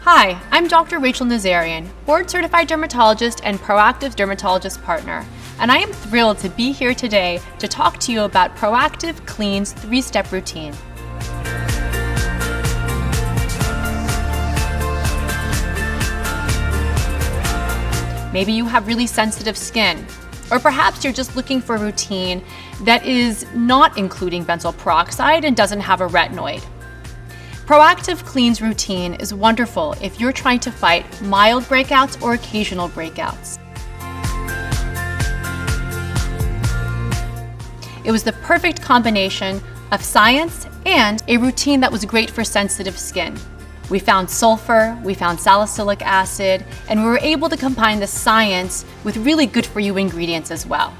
Hi, I'm Dr. Rachel Nazarian, board-certified dermatologist and Proactiv's dermatologist partner, and I am thrilled to be here today to talk to you about Proactiv Clean's 3-step routine. Maybe you have really sensitive skin, or perhaps you're just looking for a routine that is not including benzoyl peroxide and doesn't have a retinoid. Proactiv Clean's routine is wonderful if you're trying to fight mild breakouts or occasional breakouts. It was the perfect combination of science and a routine that was great for sensitive skin. We found sulfur, we found salicylic acid, and we were able to combine the science with really good for you ingredients as well.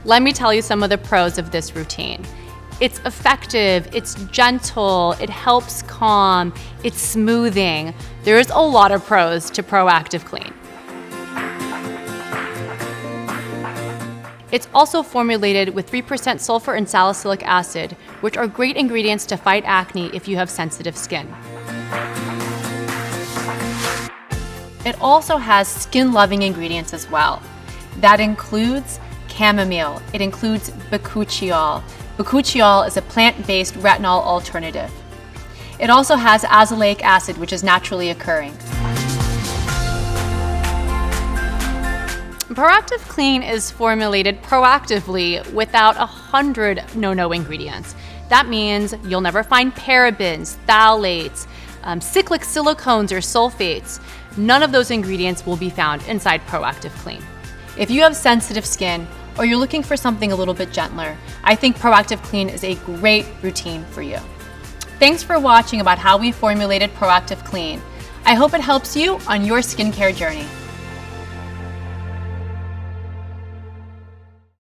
Let me tell you some of the pros of this routine. It's effective, it's gentle, it helps calm, it's smoothing. There's a lot of pros to Proactiv Clean. It's also formulated with 3% sulfur and salicylic acid, which are great ingredients to fight acne if you have sensitive skin. It also has skin-loving ingredients as well. That includes chamomile, it includes bakuchiol. Bakuchiol is a plant-based retinol alternative. It also has azelaic acid, which is naturally occurring. Proactiv Clean is formulated proactively without 100 no-no ingredients. That means you'll never find parabens, phthalates, cyclic silicones, or sulfates. None of those ingredients will be found inside Proactiv Clean. If you have sensitive skin or you're looking for something a little bit gentler, I think Proactiv Clean is a great routine for you. Thanks for watching about how we formulated Proactiv Clean. I hope it helps you on your skincare journey.